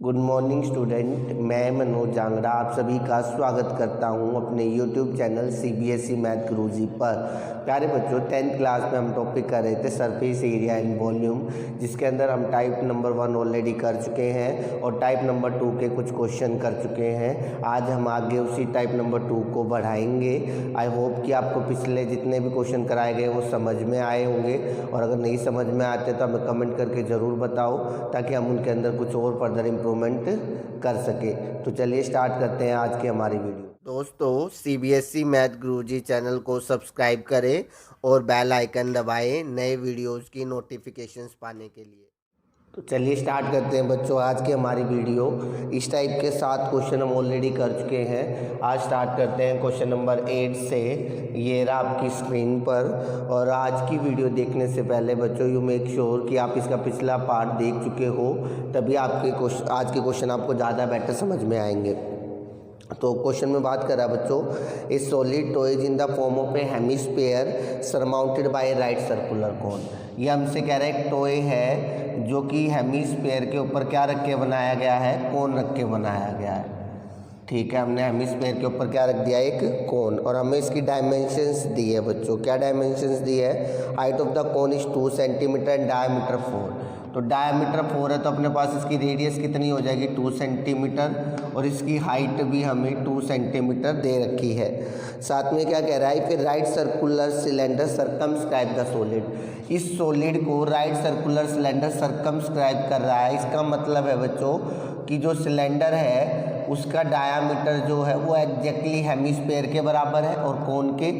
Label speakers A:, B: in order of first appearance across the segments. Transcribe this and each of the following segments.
A: Good morning student, मैं मनोज जांगड़ा आप सभी का स्वागत करता हूं अपने यूट्यूब चैनल सीबीएसई मैथ गुरुजी पर। प्यारे बच्चों, 10th क्लास में हम टॉपिक कर रहे थे सरफेस एरिया एंड वॉल्यूम, जिसके अंदर हम टाइप नंबर 1 ऑलरेडी कर चुके हैं और टाइप नंबर 2 के कुछ क्वेश्चन कर चुके हैं। आज हम आगे उसी टाइप नंबर 2 को बढ़ाएंगे। आई होप कि आपको पिछले जितने भी क्वेश्चन कराए गए वो समझ में आए होंगे, और अगर नहीं समझ में आते तो हमें कमेंट करके ज़रूर बताओ ताकि हम उनके अंदर कुछ और फर्दर इम्प्रूवमेंट कर सके। तो चलिए स्टार्ट करते हैं आज की हमारी वीडियो। दोस्तों, सीबीएसई मैथ गुरुजी चैनल को सब्सक्राइब करें और बेल आइकन दबाएं नए वीडियोस की नोटिफिकेशंस पाने के लिए। तो चलिए स्टार्ट करते हैं बच्चों आज की हमारी वीडियो। इस टाइप के 7 क्वेश्चन हम ऑलरेडी कर चुके हैं। आज स्टार्ट करते हैं क्वेश्चन नंबर 8 से। ये रहा आपकी स्क्रीन पर। और आज की वीडियो देखने से पहले बच्चों यू मेक श्योर कि आप इसका पिछला पार्ट देख चुके हो, तभी आपके आज के क्वेश्चन आपको ज़्यादा बेटर समझ में आएंगे। तो क्वेश्चन में बात करा बच्चों, ए solid toy in the form of A hemisphere surmounted by A right circular cone. ये हमसे कह रहा है एक टॉय है जो कि हेमिस्फीयर के ऊपर क्या रख के बनाया गया है, कोन रख के बनाया गया है। ठीक है, हमने हेमिस्फीयर के ऊपर क्या रख दिया, एक कोन, और हमें इसकी डायमेंशंस दी है बच्चों। क्या डायमेंशंस दी है? Height of the cone is 2 centimetre and diameter 4। तो डायमीटर 4 है तो अपने पास इसकी रेडियस कितनी हो जाएगी, 2 सेंटीमीटर, और इसकी हाइट भी हमें 2 सेंटीमीटर दे रखी है। साथ में क्या कह रहा है, फिर right circular cylinder circumscribe the solid. इस सॉलिड को राइट सर्कुलर सिलेंडर सरकमस्क्राइब कर रहा है। इसका मतलब है बच्चों कि जो सिलेंडर है उसका डायामीटर जो है वो एग्जैक्टली हेमिस्फीयर के बराबर है और कोन के।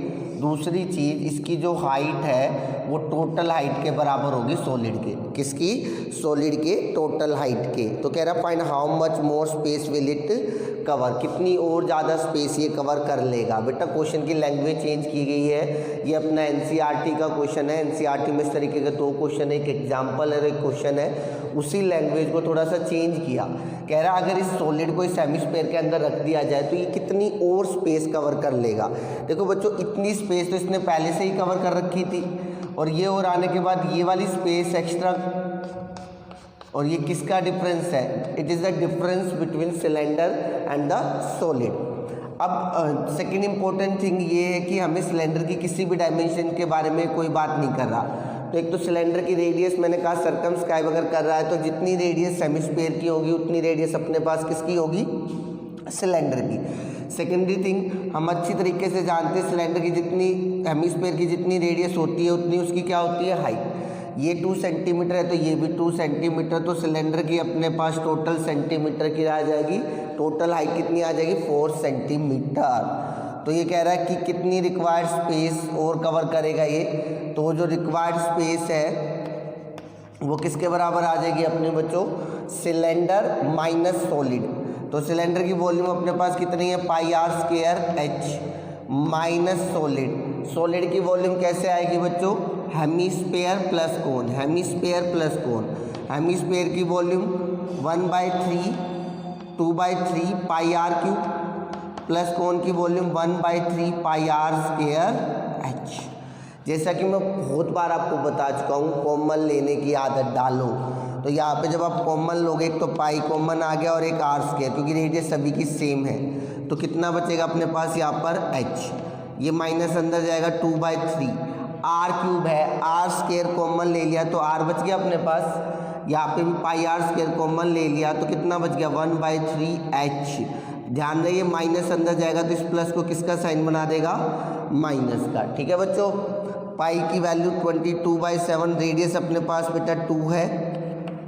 A: दूसरी चीज़, इसकी जो हाइट है वो टोटल हाइट के बराबर होगी सॉलिड के। किसकी? सॉलिड के टोटल हाइट के। तो कह रहा find how much more space will it cover. कितनी और ज़्यादा स्पेस ये कवर कर लेगा। बेटा क्वेश्चन की लैंग्वेज चेंज की गई है। ये अपना एनसीईआरटी का क्वेश्चन है। एनसीईआरटी में इस तरीके के 2 क्वेश्चन है, एक एग्जाम्पल और एक क्वेश्चन है। उसी लैंग्वेज को थोड़ा सा चेंज किया। कह रहा अगर इस सॉलिड को इस हेमिस्फीयर के अंदर रख दिया जाए तो ये कितनी और स्पेस कवर कर लेगा। देखो बच्चों, इतनी स्पेस तो इसने पहले से ही कवर कर रखी थी, और ये और आने के बाद ये वाली स्पेस एक्स्ट्रा, और ये किसका डिफरेंस है? It is the difference between cylinder and the solid. अब सेकेंड इंपॉर्टेंट थिंग ये है कि हमें सिलेंडर की किसी भी डायमेंशन के बारे में कोई बात नहीं कर रहा। तो एक तो सिलेंडर की रेडियस मैंने कहा सरकमस्क्राइब अगर कर रहा है तो जितनी रेडियस हेमिस्फीयर की होगी उतनी रेडियस अपने पास किसकी होगी, सिलेंडर की। सेकेंडरी थिंग, हम अच्छी तरीके से जानते हैं सिलेंडर की जितनी हेमिस्फीयर की जितनी रेडियस होती है उतनी उसकी क्या होती है, हाइट। ये 2 सेंटीमीटर है तो ये भी 2 सेंटीमीटर, तो सिलेंडर की अपने पास टोटल सेंटीमीटर की आ जाएगी, टोटल हाइट कितनी आ जाएगी, 4 सेंटीमीटर। तो ये कह रहा है कि कितनी रिक्वायर्ड स्पेस और कवर करेगा ये। तो जो रिक्वायर्ड स्पेस है वो किसके बराबर आ जाएगी अपने बच्चों, सिलेंडर माइनस सॉलिड। तो सिलेंडर की वॉल्यूम अपने पास कितनी है, pi r square h minus solid. Solid की वॉल्यूम कैसे आएगी बच्चों, hemisphere plus cone, hemisphere plus cone. Hemisphere की volume 1/3 2/3 pi r cube plus cone की volume 1/3 pi r square h. जैसा कि मैं बहुत बार आपको बता चुका हूँ, कॉमन लेने की आदत डालो। तो यहाँ पे जब आप कॉमन लोगे, एक तो पाई कॉमन आ गया और एक आर स्क्वायर, क्योंकि रेडियस सभी की सेम है। तो कितना बचेगा अपने पास यहाँ पर, एच। ये माइनस अंदर जाएगा 2/3, आर क्यूब है, आर स्क्वायर कॉमन ले लिया तो आर बच गया अपने पास। यहाँ पे भी पाई आर स्क्वायर कॉमन ले लिया तो कितना बच गया, 1/3 एच। ध्यान रहे माइनस अंदर जाएगा तो इस प्लस को किसका साइन बना देगा, माइनस का। ठीक है बच्चों, पाई की वैल्यू 22/7, रेडियस अपने पास बेटा 2 है,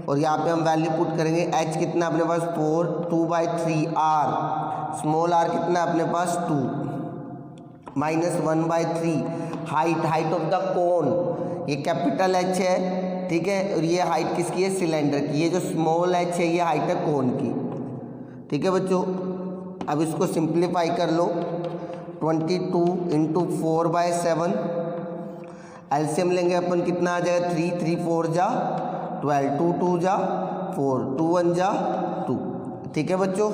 A: और यहाँ पे हम वैल्यू पुट करेंगे। एच कितना अपने पास 4, 2/3 आर, स्मॉल आर कितना अपने पास 2, minus 1/3 height, height of the कोन, ये कैपिटल एच है, ठीक है, और ये हाइट किसकी है, सिलेंडर की। ये जो स्मॉल एच है ये हाइट है कोन की। ठीक है बच्चों, अब इसको सिंप्लीफाई कर लो। 22 × 4/7, एलसीएम लेंगे अपन, कितना आ जाएगा, 3 3 4 जा 12, 2 2 जा 4, 2 1 जा 2। ठीक है बच्चों,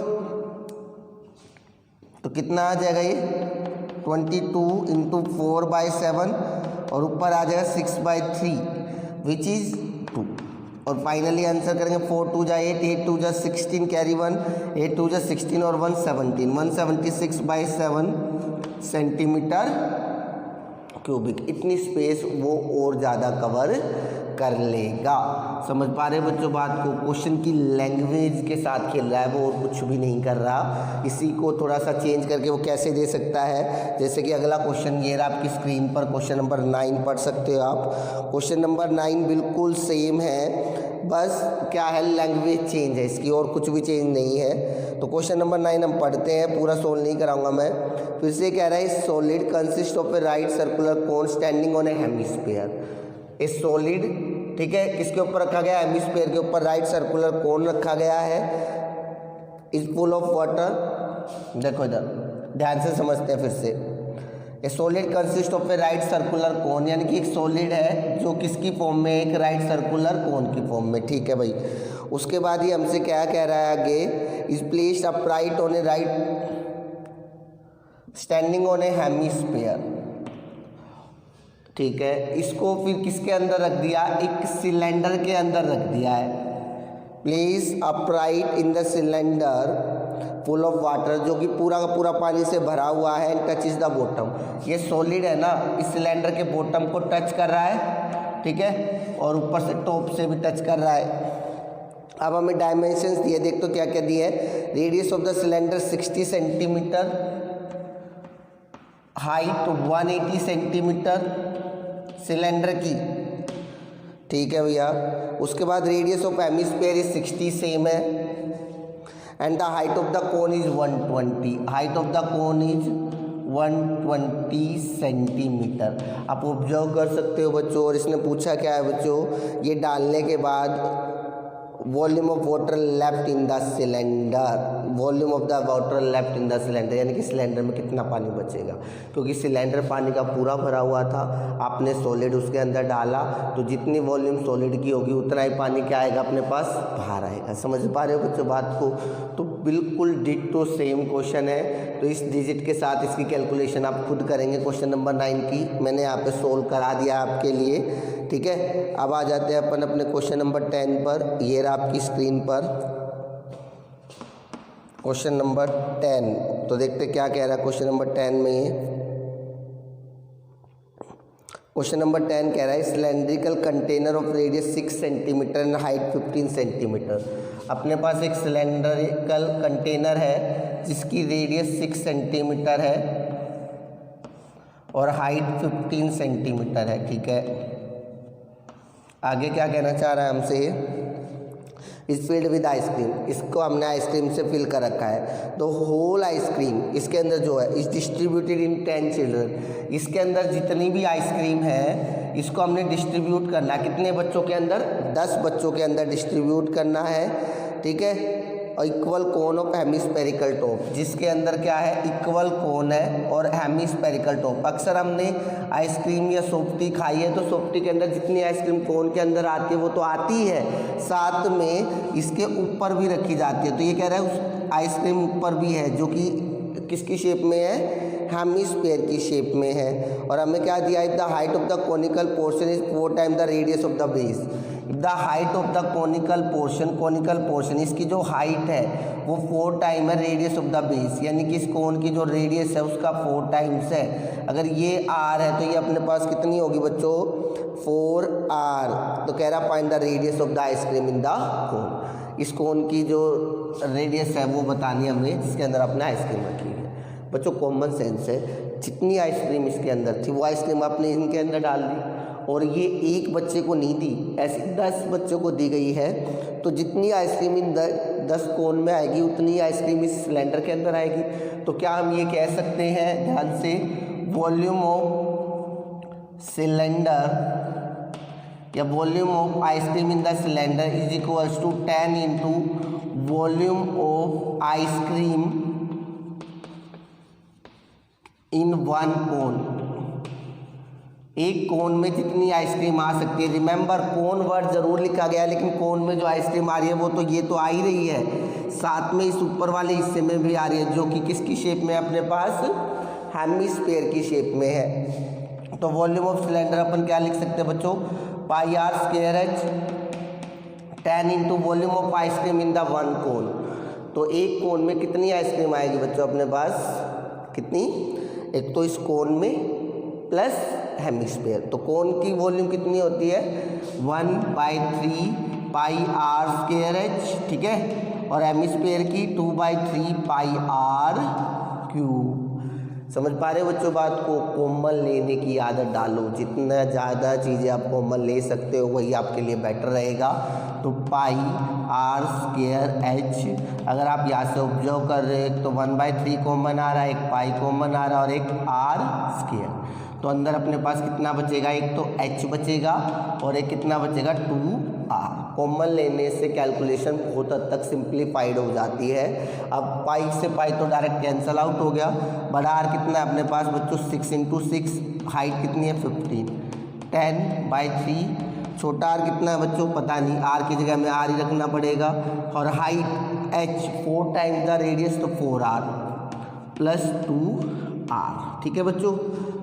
A: तो कितना आ जाएगा ये 22 × 4/7, और ऊपर आ जाएगा 6/3 विच इज़ 2। और फाइनली आंसर करेंगे 4 2 जा 8, 8 2 जा 16, कैरी 1, 8 2 जा 16 और 1 17, 176/7 सेंटीमीटर क्यूबिक। इतनी स्पेस वो और ज़्यादा कवर कर लेगा। समझ पा रहे बच्चों बात को? क्वेश्चन की लैंग्वेज के साथ खेल रहा है वो, और कुछ भी नहीं कर रहा। इसी को थोड़ा सा चेंज करके वो कैसे दे सकता है, जैसे कि अगला क्वेश्चन ये रहा आपकी स्क्रीन पर, क्वेश्चन नंबर 9 पढ़ सकते हो आप। क्वेश्चन नंबर 9 बिल्कुल सेम है, बस क्या है लैंग्वेज चेंज है इसकी, और कुछ भी चेंज नहीं है। तो क्वेश्चन नंबर 9 हम पढ़ते हैं, पूरा सोल्व नहीं कराऊंगा मैं। फिर से कह रहा है solid consist of A right circular cone standing on A hemisphere. A solid, ठीक है, किसके ऊपर रखा गया? हेमिस्फीयर के ऊपर राइट सर्कुलर कोन रखा गया है। Is full of water. देखो इधर ध्यान से समझते हैं फिर से। ए solid consist of A right circular cone, यानी कि एक सॉलिड है जो किसकी फॉर्म में? एक राइट सर्कुलर कोन की फॉर्म में, ठीक है भाई। उसके बाद ही हमसे क्या कह रहा है आगे? Is placed upright on A right standing on A hemisphere, ठीक है। इसको फिर किसके अंदर रख दिया? एक सिलेंडर के अंदर रख दिया है। Place upright in the cylinder full of water, जो कि पूरा का पूरा पानी से भरा हुआ है। And touch is the bottom, ये सॉलिड है ना, इस सिलेंडर के बॉटम को टच कर रहा है, ठीक है, और ऊपर से टॉप से भी टच कर रहा है। अब हमें डायमेंशंस दिए, देख तो क्या क्या दिए है। Radius of the cylinder 60 centimetre, height 180 centimetre cylinder की, ठीक है भैया। उसके बाद radius of hemisphere is 60 same है। And the height of the cone is 120, height of the cone is 120 centimetre. आप ऑब्जर्व कर सकते हो बच्चों। और इसने पूछा क्या है बच्चों? ये डालने के बाद volume of water left in the cylinder, volume of the water left in the cylinder, यानी कि सिलेंडर में कितना पानी बचेगा, क्योंकि सिलेंडर पानी का पूरा भरा हुआ था। आपने सॉलिड उसके अंदर डाला तो जितनी वॉल्यूम सॉलिड की होगी उतना ही पानी क्या आएगा अपने पास? बाहर आएगा। समझ पा रहे हो बच्चों बात को? तो बिल्कुल डिट्टो सेम क्वेश्चन है। तो इस डिजिट के साथ इसकी कैलकुलेशन आप खुद करेंगे। क्वेश्चन नंबर 9 की मैंने यहाँ पे सोल्व करा दिया आपके लिए, ठीक है। अब आ जाते हैं अपन अपने क्वेश्चन नंबर 10 पर। ये रहा आपकी स्क्रीन पर क्वेश्चन नंबर 10। तो देखते क्या कह रहा है क्वेश्चन नंबर 10 में। क्वेश्चन नंबर 10 कह रहा है cylindrical container of radius 6 centimetre and height 15 centimetre. अपने पास एक सिलेंड्रिकल कंटेनर है जिसकी रेडियस 6 सेंटीमीटर है और हाइट 15 सेंटीमीटर है, ठीक है। आगे क्या कहना चाह रहा है हमसे? इस फील्ड विद आइसक्रीम, इसको हमने आइसक्रीम से फिल कर रखा है। तो होल आइसक्रीम इसके अंदर जो है इज डिस्ट्रीब्यूटेड इन 10 चिल्ड्रन। इसके अंदर जितनी भी आइसक्रीम है इसको हमने डिस्ट्रीब्यूट करना है। कितने बच्चों के अंदर? 10 बच्चों के अंदर डिस्ट्रीब्यूट करना है, ठीक है। और equal cone of hemispherical top, जिसके अंदर क्या है? इक्वल कोन है और हेमिस्फेरिकल टॉप। अक्सर हमने आइसक्रीम या सॉफ्टी खाई है तो सॉफ्टी के अंदर जितनी आइसक्रीम कोन के अंदर आती है वो तो आती है, साथ में इसके ऊपर भी रखी जाती है। तो ये कह रहा है उस आइसक्रीम ऊपर भी है जो कि किसकी शेप में है? हेमिस्फीयर की शेप में है। और हमें क्या दिया है? The height of the conical portion is 4 time the radius of the base. The height of the conical portion इसकी जो हाइट है वो 4 टाइम है रेडियस ऑफ द बेस, यानी कि इस कोन की जो रेडियस है उसका 4 टाइम्स है। अगर ये r है तो ये अपने पास कितनी होगी बच्चों? 4r। तो कह रहा find the radius of the ice cream in the कोन। इस कोन की जो रेडियस है वो बतानी है हमें जिसके अंदर अपने आइसक्रीम रखी है। बच्चों कॉमन सेंस है, जितनी आइसक्रीम इसके अंदर थी वो आइसक्रीम आपने इनके अंदर डाल दी, और ये एक बच्चे को नहीं दी, ऐसे 10 बच्चों को दी गई है। तो जितनी आइसक्रीम इन 10 कोन में आएगी उतनी आइसक्रीम इस सिलेंडर के अंदर आएगी। तो क्या हम ये कह सकते हैं ध्यान से, वॉल्यूम ऑफ सिलेंडर या volume of ice cream in the cylinder is equals to 10 into volume of ice cream in 1 cone. एक कोन में जितनी आइसक्रीम आ सकती है, रिमेंबर कोन वर्ड जरूर लिखा गया है लेकिन कोन में जो आइसक्रीम आ रही है वो तो ये तो आ ही रही है, साथ में इस ऊपर वाले हिस्से में भी आ रही है जो कि किसकी शेप में है अपने पास? हेमिस्फीयर की शेप में है। तो वॉल्यूम ऑफ सिलेंडर अपन क्या लिख सकते हैं बच्चों? पाई r square h 10 into volume of ice cream in the one कोन। तो एक कोन में कितनी आइसक्रीम आएगी बच्चों अपने पास, कितनी, एक तो इस कोन में प्लस हेमिस्फीयर। तो कोन की वॉल्यूम कितनी होती है 1/3 पाई आर स्क्वायर एच, ठीक है, और हेमिस्फीयर की 2/3 पाई आर क्यूब। समझ पा रहे हो बच्चों बात को। कॉमन लेने की आदत डालो, जितना ज़्यादा चीज़ें आप कॉमन ले सकते हो वही आपके लिए बेटर रहेगा। तो पाई आर स्क्वायर एच, अगर आप यहाँ से ऑब्जर्व कर रहे हो तो 1/3 कॉमन आ रहा है, एक पाई कॉमन आ रहा है और एक आर स्क्वायर। तो अंदर अपने पास कितना बचेगा, एक तो एच बचेगा और एक कितना बचेगा 2r। कॉमन लेने से कैलकुलेशन बहुत हद तक सिंप्लीफाइड हो जाती है। अब पाई से पाई तो डायरेक्ट कैंसल आउट हो गया। बड़ा आर कितना है अपने पास बच्चों 6 इंटू 6, हाइट कितनी है 15, 10/3। छोटा आर कितना है बच्चों पता नहीं, आर की जगह में आर ही रखना पड़ेगा। और height H 4 times the radius, तो 4r प्लस 2r, ठीक है बच्चों।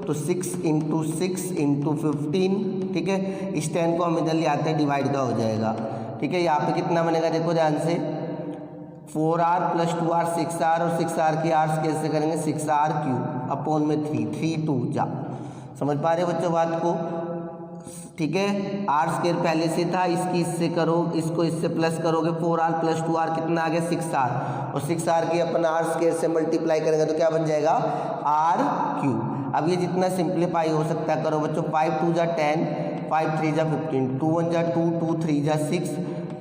A: तो 6 इंटू 6 इंटू 15, ठीक है, इस 10 को हम इधर ले आते हैं, डिवाइड का हो जाएगा, ठीक है। यहाँ पे कितना बनेगा देखो ध्यान से, 4r प्लस 2r 6r, और 6r की आर कैसे करेंगे 6r क्यूब अपॉन में 3 2 जा। समझ पा रहे हो बच्चों बात को, ठीक है। आर स्क्वायर पहले से था, इसकी इससे करो, इसको इससे प्लस करोगे, 4r प्लस 2r कितना आ गया 6r, और 6r की अपन आर स्क्वायर से मल्टीप्लाई करेंगे तो क्या बन जाएगा आर क्यूब। अब ये जितना सिंप्लीफाई हो सकता है करो बच्चों। 5 2 जा 10, 5 3 जा 15, 2 1 जा 2, 2 3 जा 6,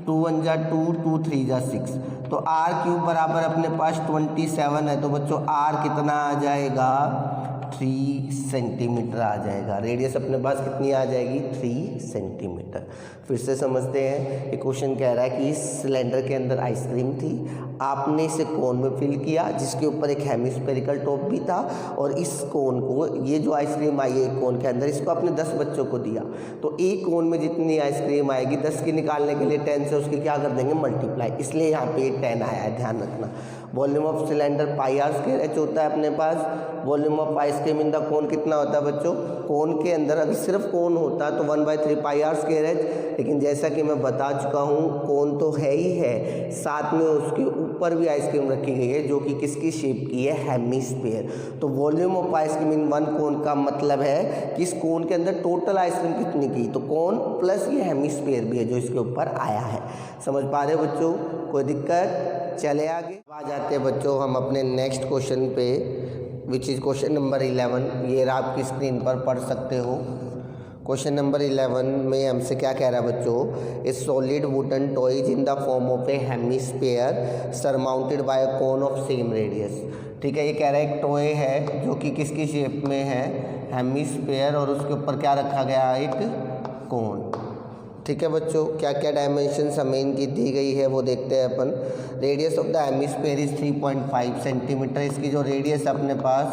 A: 2 1 जा 2, 2 3 जा 6। तो आर क्यूब बराबर अपने पास 27 है। तो बच्चों आर कितना आ जाएगा 3 सेंटीमीटर आ जाएगा। रेडियस अपने पास कितनी आ जाएगी 3 सेंटीमीटर। फिर से समझते हैं, एक क्वेश्चन कह रहा है कि इस सिलेंडर के अंदर आइसक्रीम थी, आपने इसे कोन में फिल किया जिसके ऊपर एक हेमिस्फेरिकल टॉप भी था, और इस कोन को, ये जो आइसक्रीम आई है कोन के अंदर, इसको आपने 10 बच्चों को दिया। तो एक कोन में जितनी आइसक्रीम आएगी 10 की निकालने के लिए 10 से उसकी क्या कर देंगे मल्टीप्लाई, इसलिए यहाँ पे 10 आया है, ध्यान रखना। Volume of cylinder pi r square h होता है अपने पास। Volume of ice cream in the cone कितना होता है बच्चों, कोन के अंदर अगर सिर्फ कोन होता तो 1/3 पाई आर स्क्वायर एच, लेकिन जैसा कि मैं बता चुका हूँ कोन तो है ही है, साथ में उसके ऊपर भी आइसक्रीम रखी गई है जो कि किसकी शेप की है हेमिस्फीयर। तो volume of ice cream in one कोन का मतलब है कि इस कोन के अंदर टोटल आइसक्रीम कितनी की, तो कोन प्लस ये हेमिस्फीयर भी है जो इसके ऊपर आया है। समझ पा रहे हो बच्चों, कोई दिक्कत। चले आगे आ जाते हैं बच्चों हम अपने नेक्स्ट क्वेश्चन पे, विच इज़ क्वेश्चन नंबर 11। ये आपकी स्क्रीन पर पढ़ सकते हो। क्वेश्चन नंबर 11 में हमसे क्या कह रहा है बच्चों, ए solid wooden toys in the form of A hemisphere surmounted bye a cone of same radius. ठीक है, ये कह रहा है एक टॉय है जो कि किसकी शेप में है हेमिस्फीयर, और उसके ऊपर क्या रखा गया एक कोन। ठीक है बच्चों, क्या क्या डायमेंशंस हमें इनकी दी गई है वो देखते हैं अपन। Radius of the hemisphere is 3.5 centimetre, इसकी जो रेडियस है अपने पास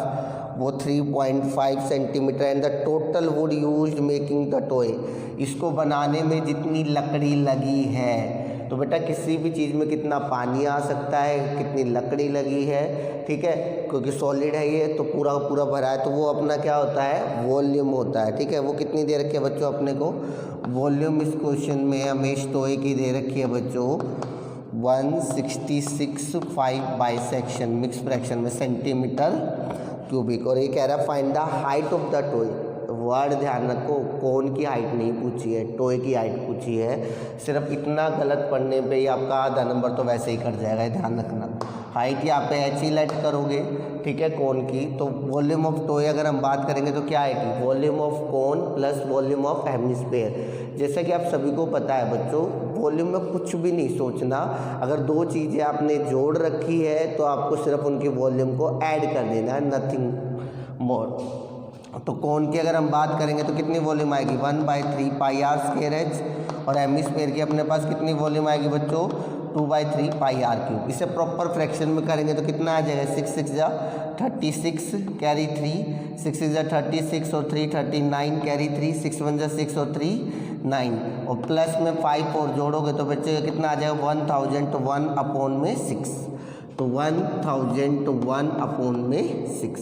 A: वो 3.5 centimetre, and the total wood used making the toy, इसको बनाने में जितनी लकड़ी लगी है। तो बेटा किसी भी चीज़ में कितना पानी आ सकता है, कितनी लकड़ी लगी है, ठीक है, क्योंकि सॉलिड है ये तो पूरा पूरा भरा है, तो वो अपना क्या होता है वॉल्यूम होता है। ठीक है, वो कितनी दे रखी है बच्चों अपने को वॉल्यूम, इस क्वेश्चन में हमें टॉय की दे रखी है बच्चों 166.5 बाई सेक्शन मिक्स फ्रैक्शन में सेंटीमीटर क्यूबिक। और ये कह रहा है find the height of the toy. Word ध्यान रखो, कोन की हाइट नहीं पूछी है, टॉय की हाइट पूछी है। सिर्फ इतना गलत पढ़ने पे ही आपका आधा नंबर तो वैसे ही कट जाएगा, ध्यान रखना। हाइट यहाँ पे एच ही लेट करोगे, ठीक है, कोन की। तो वॉल्यूम ऑफ टॉय अगर हम बात करेंगे तो क्या आएगी volume of cone plus volume of hemisphere. जैसा कि आप सभी को पता है बच्चों, वॉल्यूम में कुछ भी नहीं सोचना। अगर दो चीज़ें आपने जोड़ रखी है तो आपको सिर्फ उनकी वॉल्यूम को ऐड कर देना है, नथिंग मोर। तो कोन की अगर हम बात करेंगे तो कितनी वॉल्यूम आएगी 1/3 पाई आर स्क्वायर एच, और हेमिस्फीयर की अपने पास कितनी वॉल्यूम आएगी बच्चों 2/3 पाई आर क्यूब। इसे प्रॉपर फ्रैक्शन में करेंगे तो कितना आ जाएगा 6 6 जा 36 कैरी 3, 6 6 जा 36 और 3 39 कैरी 3, 6 1 जा 6 और 3 9, और प्लस में 5 और जोड़ोगे तो बच्चे कितना आ जाएगा 1000 तो 1 अपॉन में 6, तो 1000 तो 1 अपॉन में 6।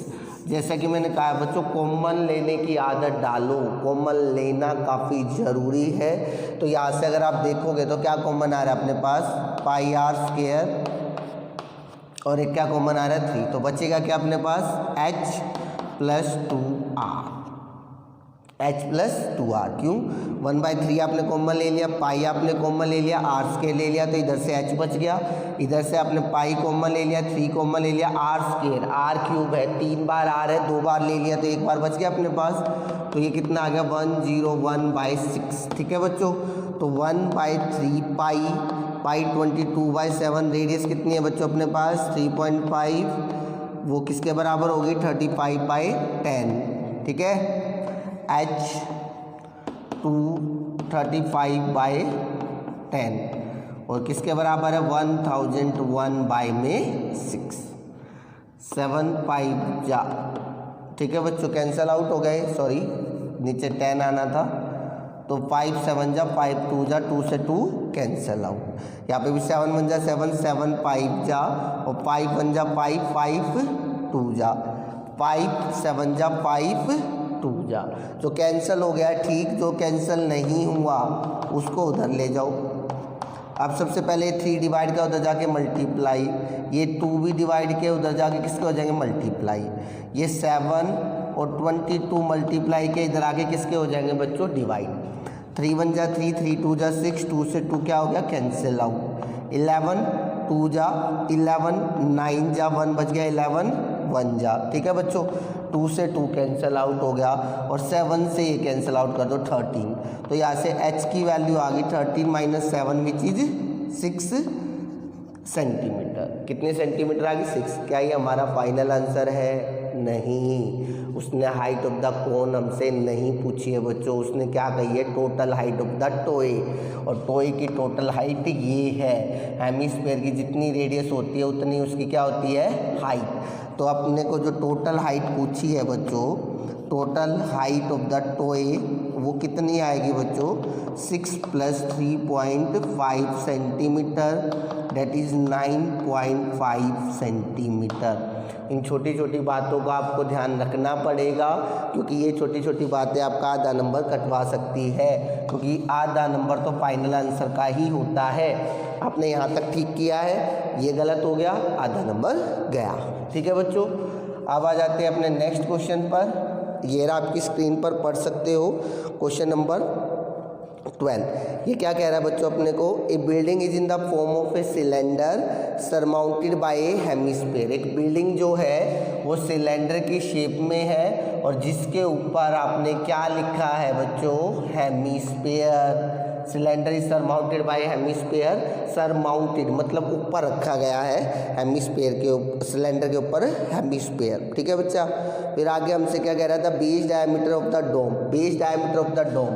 A: जैसा कि मैंने कहा बच्चों, कॉमन लेने की आदत डालो, कॉमन लेना काफ़ी ज़रूरी है। तो यहाँ से अगर आप देखोगे तो क्या कॉमन आ रहा है अपने पास, पाई आर स्क्वायर, और एक क्या कॉमन आ रहा है 3, तो बचेगा क्या अपने पास h plus 2r, h plus 2r। क्यों, 1/3 आपने कॉमन ले लिया, पाई आपने कॉमन ले लिया, आर स्क्वायर ले लिया, तो इधर से h बच गया, इधर से आपने पाई कॉमन ले लिया, 3 कॉमन ले लिया, आर स्क्वायर, आर क्यूब है, 3 बार आर है, 2 बार ले लिया तो 1 बार बच गया अपने पास। तो ये कितना आ गया 101/6। ठीक है बच्चों, तो 1/3 पाई 22/7, रेडियस कितनी है बच्चों अपने पास 3.5, वो किसके बराबर होगी 35/10। ठीक है, h 235/10 और किसके बराबर है 1001/6, 7 5 जा। ठीक है बच्चों, कैंसल आउट हो गए, सॉरी नीचे 10 आना था, तो 5 7 जा, 5 2 जा, 2 से 2 कैंसल आउट, यहाँ पे भी 7 1 जा 7, 7 5 जा, और 5 1 जा 5, 5 2 जा, 5 7 जा 5 2 जा, जो कैंसिल हो गया ठीक, जो कैंसिल नहीं हुआ उसको उधर ले जाओ। अब सबसे पहले 3 डिवाइड का उधर जाके मल्टीप्लाई, ये 2 भी डिवाइड के उधर जाके किसके हो जाएंगे मल्टीप्लाई, ये 7 और 22 मल्टीप्लाई के इधर आके किसके हो जाएंगे बच्चों डिवाइड, 3 1 जा 3, 3 2 जा 6, 2 से 2 क्या हो गया कैंसिल आउट, 11 2 जा 11, 9 जा 1 बच गया, 11 1 जा। ठीक है बच्चों, 2 से 2 कैंसिल आउट हो गया, और 7 से ये कैंसिल आउट कर दो 13, तो यहाँ से h की वैल्यू आ गई 13 - 7 विच इज 6 सेंटीमीटर। कितने सेंटीमीटर आ गई 6। क्या ये हमारा फाइनल आंसर है? नहीं, उसने हाइट ऑफ द कोन हमसे नहीं पूछी है बच्चों, उसने क्या कही है टोटल हाइट ऑफ द टोए, और टोए की टोटल हाइट ये है, हेमिस्फीयर की जितनी रेडियस होती है उतनी उसकी क्या होती है हाइट। तो अपने को जो टोटल हाइट पूछी है बच्चों, टोटल हाइट ऑफ द टोए वो कितनी आएगी बच्चों 6 + 3.5 सेंटीमीटर, डेट इज़ 9.5 सेंटीमीटर। इन छोटी छोटी बातों का आपको ध्यान रखना पड़ेगा, क्योंकि ये छोटी छोटी बातें आपका आधा नंबर कटवा सकती है, क्योंकि आधा नंबर तो फाइनल आंसर का ही होता है। आपने यहाँ तक ठीक किया है, ये गलत हो गया, आधा नंबर गया। ठीक है बच्चों, अब आ जाते हैं अपने नेक्स्ट क्वेश्चन पर। ये रहा आपकी स्क्रीन पर पढ़ सकते हो क्वेश्चन नंबर 12। ये क्या कह रहा है बच्चों अपने को, a building is in the form of a cylinder surmounted by a hemisphere. एक बिल्डिंग जो है वो सिलेंडर की शेप में है, और जिसके ऊपर आपने क्या लिखा है बच्चों hemisphere. Cylinder is surmounted bye hemisphere, surmounted मतलब ऊपर रखा गया है हेमिस्फीयर के, सिलेंडर के ऊपर हेमिस्फीयर। ठीक है बच्चा, फिर आगे हमसे क्या कह रहा था, base diameter of the dome. Base diameter of the dome,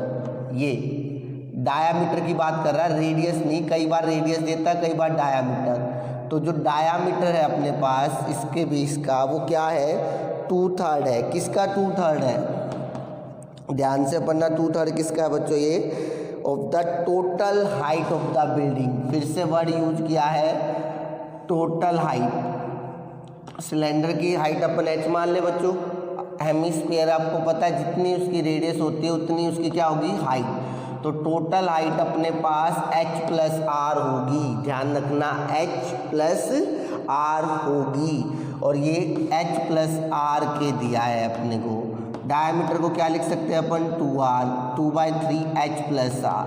A: ये डायामीटर की बात कर रहा है, रेडियस नहीं, कई बार रेडियस देता है कई बार डायामीटर। तो जो डायामीटर है अपने पास इसके बेस का वो क्या है 2/3 है। किसका 2/3 है, ध्यान से पढ़ना, 2/3 किसका है बच्चों ये of the total height of the building. फिर से वर्ड यूज किया है टोटल हाइट। सिलेंडर की हाइट अपन h मान ले बच्चों, हेमिस्फीयर आपको पता है जितनी उसकी रेडियस होती है उतनी उसकी क्या होगी हाइट। तो टोटल हाइट अपने पास h + r होगी, ध्यान रखना h + r होगी, और ये h + r के दिया है अपने को। डायमीटर को क्या लिख सकते हैं अपन 2r, 2/3 h + r,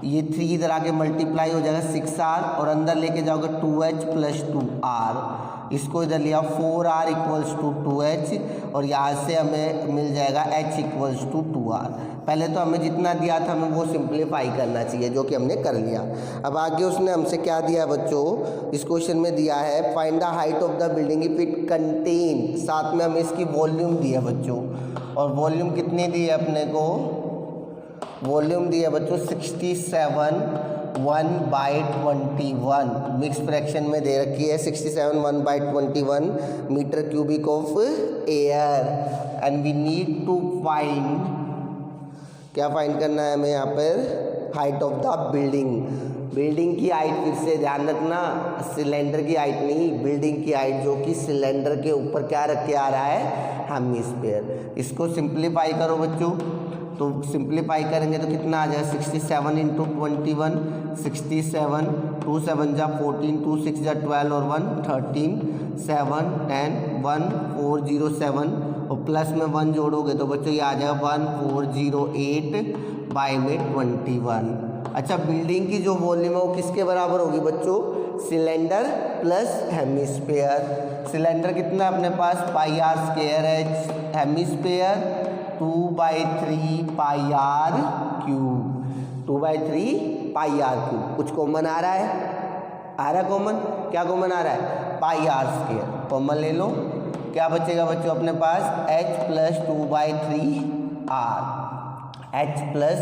A: ये 3 इधर आके मल्टीप्लाई हो जाएगा 6r, और अंदर लेके जाओगे 2h + 2r, इसको इधर लिया 4r = 2h, और यहाँ से हमें मिल जाएगा h = 2r। पहले तो हमें जितना दिया था हमें वो सिंप्लीफाई करना चाहिए, जो कि हमने कर लिया। अब आगे उसने हमसे क्या दिया है बच्चों, इस क्वेश्चन में दिया है find the height of the building if it contain, साथ में हमें इसकी वॉल्यूम दी है बच्चों, और वॉल्यूम कितनी दी है अपने को, वॉल्यूम दी है बच्चों 67 1/21, मिक्स फ्रैक्शन में दे रखी है 67 1/21 metre cubic of air, and we need to find, क्या फाइंड करना है हमें यहाँ पर height of the building. Building की हाइट फिर से ध्यान रखना, सिलेंडर की हाइट नहीं, बिल्डिंग की हाइट जो कि सिलेंडर के ऊपर क्या रख के आ रहा है, हेमिस्फीयर। इसको सिंप्लीफाई करो बच्चों, तो सिंप्लीफाई करेंगे तो कितना आ जाएगा 67 इंटू 21, 67, 2 7 जा 14, 2 6 जा 12 और 1 13, 7 10 1407 और प्लस में 1 जोड़ोगे तो बच्चों ये आ जाएगा 1408 बाई में 21। अच्छा, बिल्डिंग की जो वॉल्यूम है वो किसके बराबर होगी बच्चों, सिलेंडर प्लस हेमिस्फीयर। सिलेंडर कितना अपने पास पाई आर स्क्वायर है, hemisphere 2/3 pi r cube, 2/3 pi r cube. कुछ कॉमन आ रहा है, कॉमन, क्या कॉमन आ रहा है, पाई आर स्क्वायर कॉमन ले लो। क्या बचेगा बच्चों अपने पास, h plus 2/3 r, h plus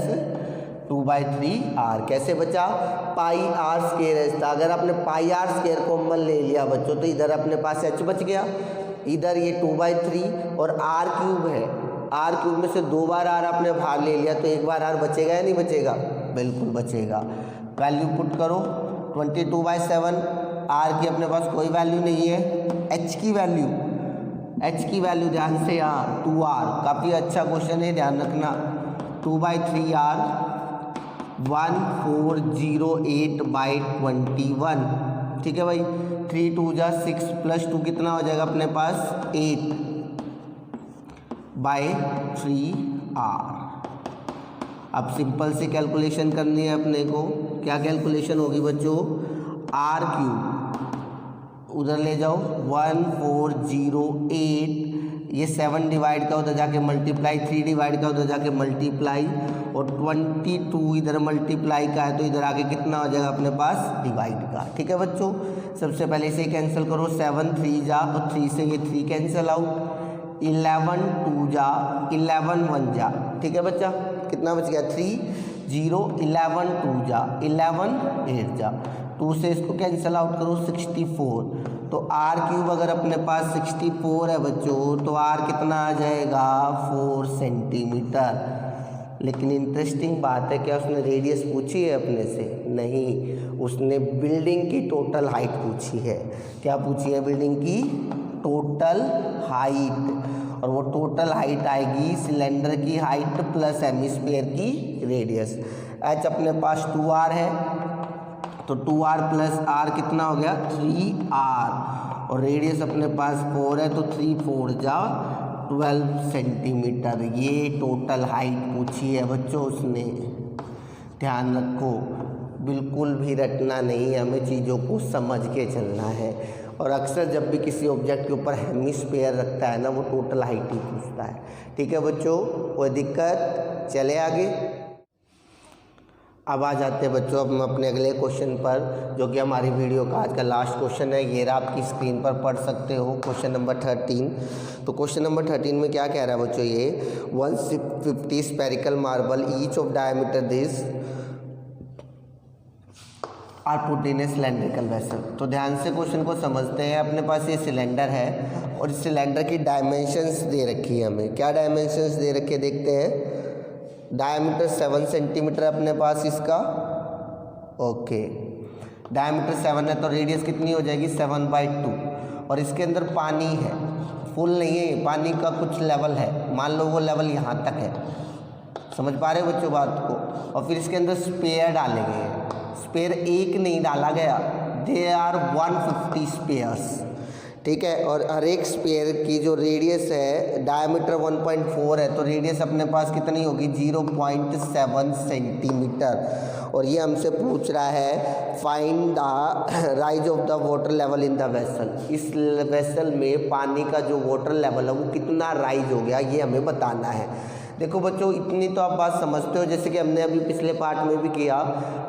A: 2/3 r। कैसे बचा, पाई आर स्क्वायर है, अगर आपने पाई आर स्क्वायर कॉमन ले लिया बच्चों तो इधर अपने पास h बच गया, इधर ये 2/3 और r क्यूब है, r क्यूब में से 2 बार r आपने बाहर ले लिया तो 1 बार r बचेगा या नहीं बचेगा, बिल्कुल बचेगा। वैल्यू पुट करो 22/7, r की अपने पास कोई वैल्यू नहीं है, h की वैल्यू ध्यान से यहाँ 2r, काफ़ी अच्छा क्वेश्चन है, ध्यान रखना। 2/3r 1408/21, ठीक है भाई। 3 2 जा 6 प्लस 2 कितना हो जाएगा अपने पास 8/3r। अब सिंपल सी कैलकुलेशन करनी है अपने को, क्या कैलकुलेशन होगी बच्चों, r क्यूब उधर ले जाओ 1408, ये 7 डिवाइड का उधर जाके मल्टीप्लाई, 3 डिवाइड का उधर जाके मल्टीप्लाई और 22 इधर मल्टीप्लाई का है तो इधर आके कितना हो जाएगा अपने पास डिवाइड का। ठीक है बच्चों, सबसे पहले इसे कैंसिल करो, 7 3 जा तो 3 से ये 3 कैंसिल आउट, 11 2 जा 11 1 जा, ठीक है बच्चा, कितना बच गया 3 0, 11 2 जा 11 8 जा, 2 से इसको कैंसिल आउट करो 64, तो r क्यूब अगर अपने पास 64 है बच्चों तो r कितना आ जाएगा 4 सेंटीमीटर। लेकिन इंटरेस्टिंग बात है, क्या उसने रेडियस पूछी है अपने से, नहीं, उसने बिल्डिंग की टोटल हाइट पूछी है। क्या पूछी है, बिल्डिंग की टोटल हाइट, और वो टोटल हाइट आएगी सिलेंडर की हाइट प्लस हेमिस्फीयर की रेडियस। h अपने पास 2r है तो 2r प्लस r कितना हो गया 3r, और रेडियस अपने पास 4 है तो 3 4 जा 12 सेंटीमीटर। ये टोटल हाइट पूछी है बच्चों उसने, ध्यान रखो, बिल्कुल भी रटना नहीं, हमें चीज़ों को समझ के चलना है। और अक्सर जब भी किसी ऑब्जेक्ट के ऊपर हेमिस्फीयर रखता है ना, वो टोटल हाइट ही पूछता है। ठीक है बच्चों, कोई दिक्कत, चले आगे। अब आ जाते हैं बच्चों हम अपने अगले क्वेश्चन पर, जो कि हमारी वीडियो का आज का लास्ट क्वेश्चन है। ये आपकी स्क्रीन पर पढ़ सकते हो, क्वेश्चन नंबर 13। तो क्वेश्चन नंबर 13 में क्या कह रहा है बच्चों, ये 150 spherical marble each of diameter this are put in a cylindrical vessel. तो ध्यान से क्वेश्चन को समझते हैं। अपने पास ये सिलेंडर है और इस सिलेंडर की डायमेंशंस दे रखी है हमें। क्या डायमेंशंस दे रखे देखते हैं। डायमीटर 7 सेंटीमीटर अपने पास इसका, ओके, डायमीटर 7 है तो रेडियस कितनी हो जाएगी 7/2, और इसके अंदर पानी है, फुल नहीं है, पानी का कुछ लेवल है, मान लो वो लेवल यहाँ तक है, समझ पा रहे हो बच्चों बात को। और फिर इसके अंदर स्पेयर डाले गए हैं, स्पेयर एक नहीं डाला गया, दे आर 150 स्पेयर्स, ठीक है। और हर एक स्पेयर की जो रेडियस है डायमीटर 1.4 है, तो रेडियस अपने पास कितनी होगी 0.7 सेंटीमीटर। और ये हमसे पूछ रहा है find the rise of the water level in the vessel. इस वेसल में पानी का जो वाटर लेवल है वो कितना राइज हो गया, ये हमें बताना है। देखो बच्चों, इतनी तो आप बात समझते हो, जैसे कि हमने अभी पिछले पार्ट में भी किया,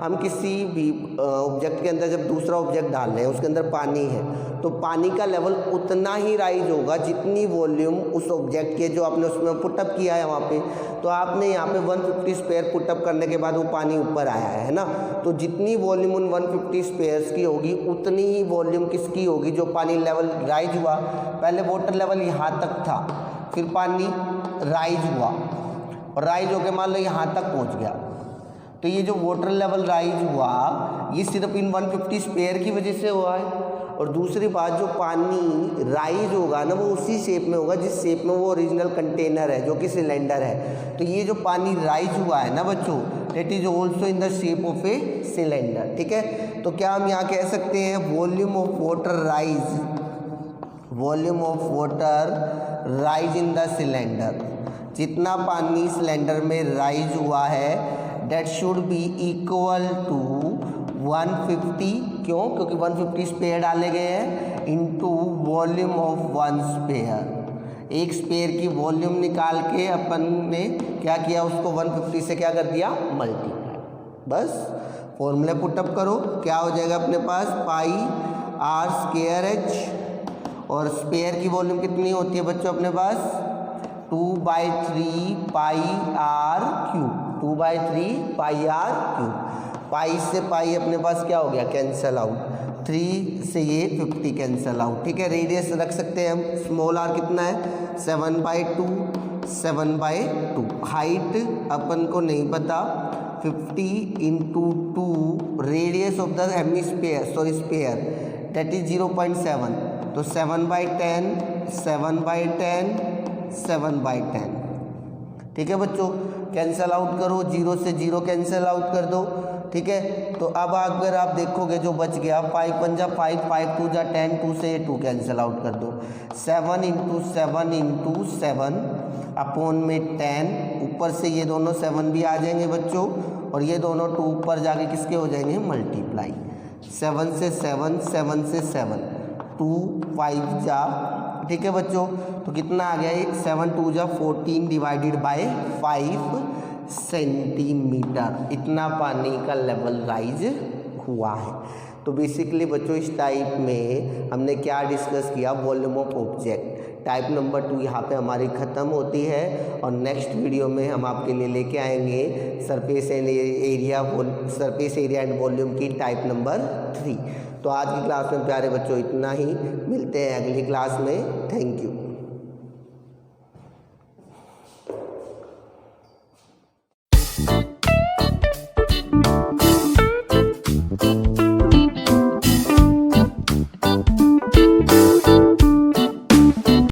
A: हम किसी भी ऑब्जेक्ट के अंदर जब दूसरा ऑब्जेक्ट डाल रहे हैं उसके अंदर पानी है, तो पानी का लेवल उतना ही राइज होगा जितनी वॉल्यूम उस ऑब्जेक्ट के जो आपने उसमें पुटअप किया है वहाँ पे। तो आपने यहाँ पे 150 स्पेयर पुटअप करने के बाद वो पानी ऊपर आया है ना, तो जितनी वॉल्यूम उन 150 स्पेयर्स की होगी उतनी ही वॉल्यूम किसकी होगी, जो पानी लेवल राइज हुआ। पहले वाटर लेवल यहाँ तक था, फिर पानी राइज हुआ और राइज होकर मान लो यहाँ तक पहुँच गया, तो ये जो वाटर लेवल राइज हुआ ये सिर्फ इन 150 स्पेयर की वजह से हुआ है। और दूसरी बात, जो पानी राइज होगा ना वो उसी शेप में होगा जिस शेप में वो ओरिजिनल कंटेनर है जो कि सिलेंडर है। तो ये जो पानी राइज हुआ है ना बच्चों, that is also in the shape of a cylinder. ठीक है, तो क्या हम यहाँ कह सकते हैं volume of water rise, volume of water rise in the cylinder, जितना पानी सिलेंडर में राइज हुआ है that should be equal to 150, क्यों? क्योंकि 150 स्पेयर डाले गए हैं इनटू वॉल्यूम ऑफ 1 स्पेयर। एक स्पेयर की वॉल्यूम निकाल के अपन ने क्या किया, उसको 150 से क्या कर दिया, मल्टीप्लाई। बस फॉर्मूले पुटअप करो, क्या हो जाएगा अपने पास, पाई आर स्क्वायर एच, और स्पेयर की वॉल्यूम कितनी होती है बच्चों अपने पास 2/3 pi r cube, 2/3 pi r cube. Pi से पाई अपने पास क्या हो गया, कैंसल आउट, 3 से ये 50 कैंसल आउट। ठीक है, रेडियस रख सकते हैं हम, स्मॉल आर कितना है 7/2, 7/2। हाइट अपन को नहीं पता, 50 × 2 radius of the hemisphere, sorry sphere, that is 0.7, तो 7/10, 7/10, 7/10। ठीक है बच्चों, कैंसल आउट करो, 0 से 0 कैंसल आउट कर दो। ठीक है, तो अब अगर आप देखोगे जो बच गया 5 × 5, 5 × 2 = 10, 2 से ये 2 कैंसल आउट कर दो, 7 × 7 × 7 अपॉन में 10, ऊपर से ये दोनों 7 भी आ जाएंगे बच्चों, और ये दोनों 2 ऊपर जाके किसके हो जाएंगे, मल्टीप्लाई। 7 से 7, 7 से 7, 2 5 जा, ठीक है बच्चों, तो कितना आ गया, 7 2 = 14 डिवाइडेड बाय 5 सेंटीमीटर, इतना पानी का लेवल राइज हुआ है। तो बेसिकली बच्चों इस टाइप में हमने क्या डिस्कस किया, volume of object. Type number 2 यहाँ पे हमारी ख़त्म होती है, और नेक्स्ट वीडियो में हम आपके लिए लेके आएंगे सरफेस एरिया एंड वॉल्यूम की टाइप नंबर 3। तो आज की क्लास में प्यारे बच्चों इतना ही, मिलते हैं अगली क्लास में। Thank you.